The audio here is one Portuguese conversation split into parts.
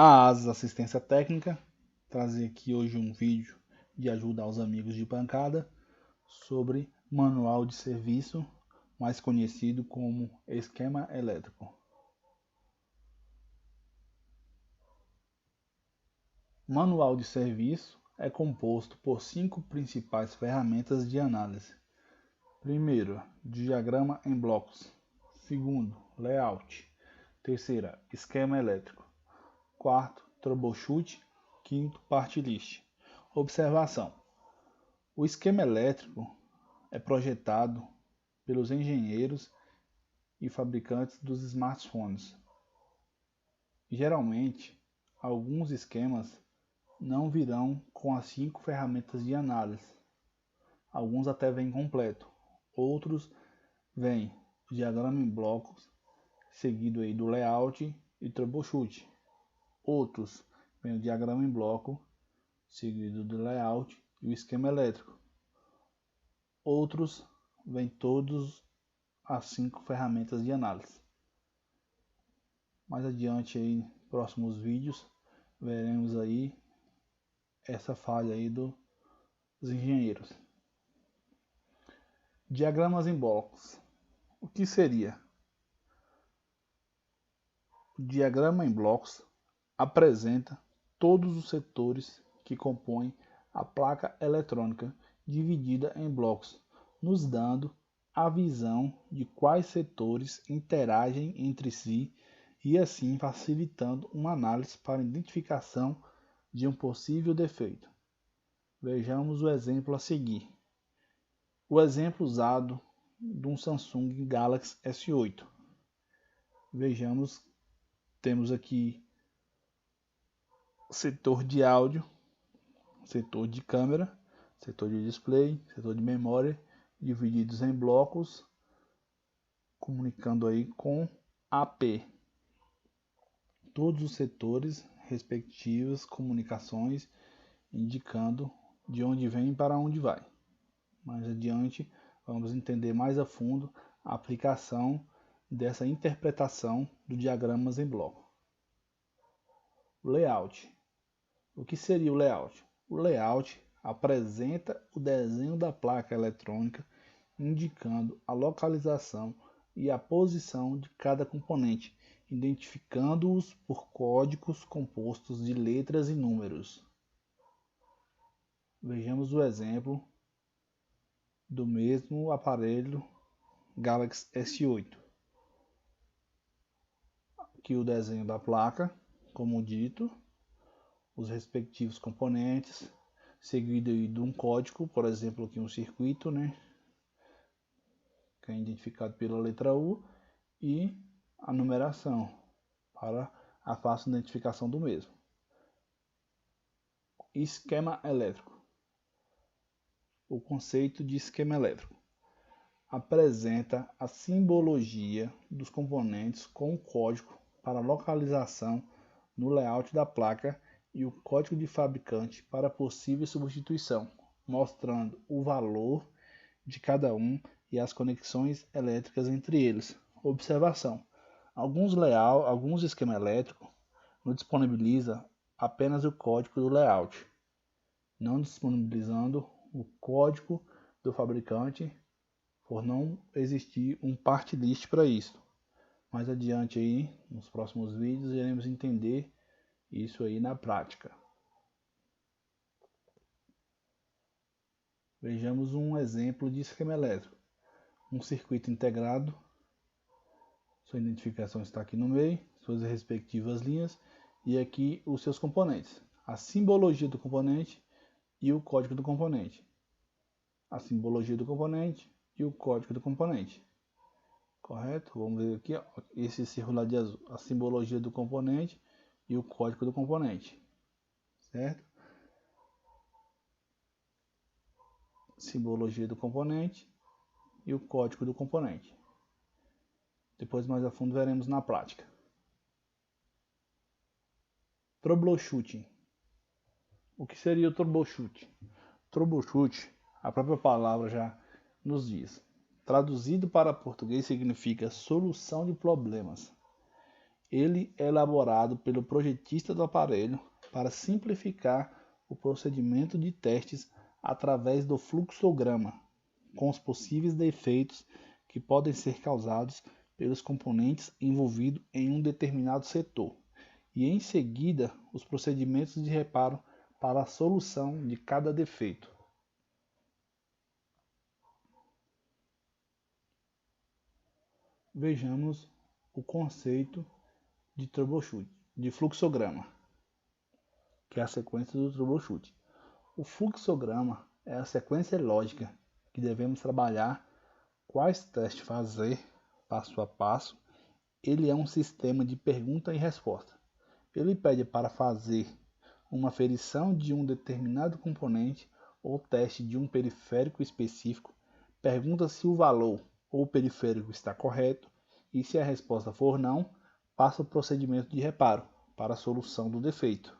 A ASUS Assistência Técnica, trazer aqui hoje um vídeo de ajuda aos amigos de bancada sobre manual de serviço, mais conhecido como esquema elétrico. Manual de serviço é composto por 5 principais ferramentas de análise. Primeiro, diagrama em blocos. Segundo, layout. Terceira, esquema elétrico. Quarto, troubleshoot. Quinto, part list. Observação: o esquema elétrico é projetado pelos engenheiros e fabricantes dos smartphones. Geralmente, alguns esquemas não virão com as 5 ferramentas de análise. Alguns até vêm completo. Outros vêm diagrama em blocos, seguido aí do layout e troubleshoot. Outros vêm o diagrama em bloco, seguido do layout e o esquema elétrico. Outros vêm todos as 5 ferramentas de análise. Mais adiante aí, próximos vídeos, veremos aí essa falha aí dos engenheiros. Diagramas em blocos. O que seria? O diagrama em blocos apresenta todos os setores que compõem a placa eletrônica dividida em blocos, nos dando a visão de quais setores interagem entre si e assim facilitando uma análise para identificação de um possível defeito. Vejamos o exemplo a seguir. O exemplo usado de um Samsung Galaxy S8. Vejamos, temos aqui setor de áudio, setor de câmera, setor de display, setor de memória, divididos em blocos, comunicando aí com AP. Todos os setores, respectivas comunicações, indicando de onde vem e para onde vai. Mais adiante, vamos entender mais a fundo a aplicação dessa interpretação do diagramas em bloco. Layout. O que seria o layout? O layout apresenta o desenho da placa eletrônica, indicando a localização e a posição de cada componente, identificando-os por códigos compostos de letras e números. Vejamos o exemplo do mesmo aparelho Galaxy S8. Aqui o desenho da placa, como dito, os respectivos componentes, seguido de um código, por exemplo, aqui um circuito, que é identificado pela letra U, e a numeração para a fácil identificação do mesmo. Esquema elétrico. O conceito de esquema elétrico apresenta a simbologia dos componentes com o código para localização no layout da placa e o código de fabricante para possível substituição, mostrando o valor de cada um e as conexões elétricas entre eles. Observação: alguns esquemas elétricos não disponibilizam apenas o código do layout, não disponibilizando o código do fabricante, por não existir um part list para isso. Mais adiante aí, nos próximos vídeos, iremos entender isso aí na prática. Vejamos um exemplo de esquema elétrico. Um circuito integrado, sua identificação está aqui no meio, suas respectivas linhas e aqui os seus componentes. A simbologia do componente e o código do componente. A simbologia do componente e o código do componente. Correto? Vamos ver aqui, ó, esse círculo de azul, a simbologia do componente e o código do componente. Certo? Simbologia do componente e o código do componente. Depois mais a fundo veremos na prática. Troubleshooting. O que seria o troubleshooting? Troubleshoot, a própria palavra já nos diz. Traduzido para português significa solução de problemas. Ele é elaborado pelo projetista do aparelho para simplificar o procedimento de testes através do fluxograma, com os possíveis defeitos que podem ser causados pelos componentes envolvidos em um determinado setor, e em seguida os procedimentos de reparo para a solução de cada defeito. Vejamos o conceito de troubleshoot, de fluxograma, que é a sequência do troubleshoot. O fluxograma é a sequência lógica que devemos trabalhar, quais testes fazer, passo a passo. Ele é um sistema de pergunta e resposta. Ele pede para fazer uma aferição de um determinado componente ou teste de um periférico específico, pergunta se o valor ou periférico está correto e, se a resposta for não, passa o procedimento de reparo para a solução do defeito.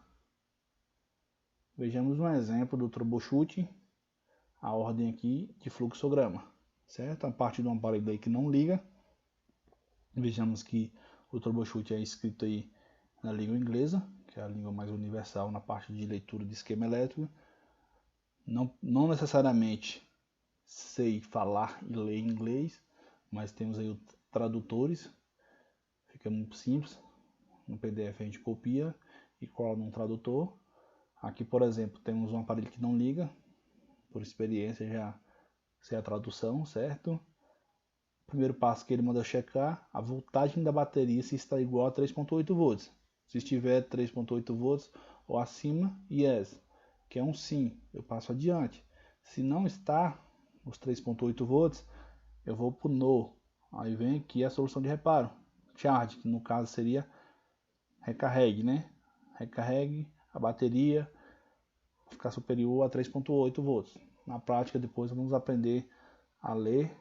Vejamos um exemplo do troubleshoot, a ordem aqui de fluxograma, certo? A parte do aparelho aí que não liga. Vejamos que o troubleshoot é escrito aí na língua inglesa, que é a língua mais universal na parte de leitura de esquema elétrico. Não necessariamente sei falar e ler inglês, mas temos aí os tradutores. Fica muito simples. No PDF a gente copia e cola num tradutor. Aqui, por exemplo, temos um aparelho que não liga. Por experiência já sei a tradução, certo? O primeiro passo que ele manda checar a voltagem da bateria se está igual a 3.8 volts. Se estiver 3.8 volts ou acima, yes, que é um sim, eu passo adiante. Se não está os 3.8 volts, eu vou para o no. Aí vem aqui a solução de reparo, charge, que no caso seria recarregue, né? Recarregue a bateria, ficar superior a 3.8 volts. Na prática, depois vamos aprender a ler,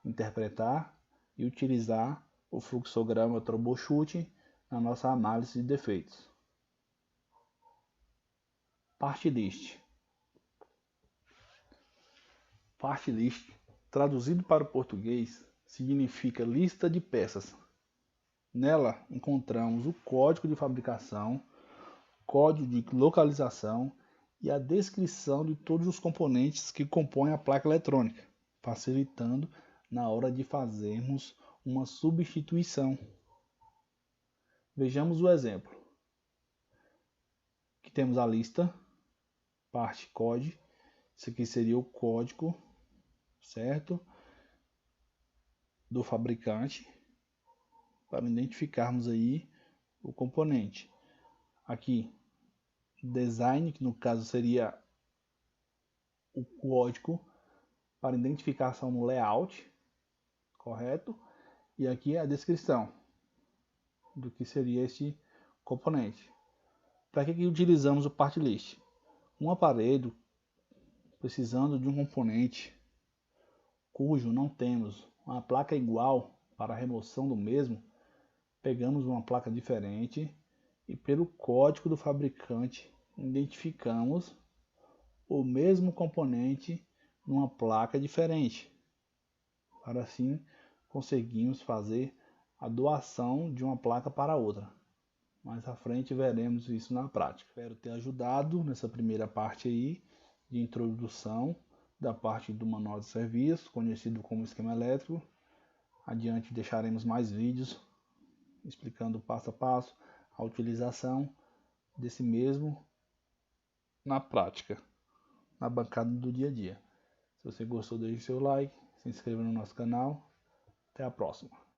interpretar e utilizar o fluxograma troubleshoot na nossa análise de defeitos. Part list. Part list, traduzido para o português, significa lista de peças. Nela encontramos o código de fabricação, código de localização e a descrição de todos os componentes que compõem a placa eletrônica, facilitando na hora de fazermos uma substituição. Vejamos o exemplo. Aqui temos a lista, parte code, isso aqui seria o código, certo? Do fabricante, para identificarmos aí o componente. Aqui, design, que no caso seria o código para identificação no layout, correto? E aqui é a descrição do que seria este componente. Para que utilizamos o part list? Um aparelho precisando de um componente cujo não temos uma placa igual para a remoção do mesmo, pegamos uma placa diferente e, pelo código do fabricante, identificamos o mesmo componente numa placa diferente. Para assim conseguimos fazer a doação de uma placa para outra. Mais à frente veremos isso na prática. Espero ter ajudado nessa primeira parte aí de introdução da parte do manual de serviço, conhecido como esquema elétrico. Adiante deixaremos mais vídeos explicando passo a passo a utilização desse mesmo na prática, na bancada do dia a dia. Se você gostou, deixe seu like, se inscreva no nosso canal. Até a próxima.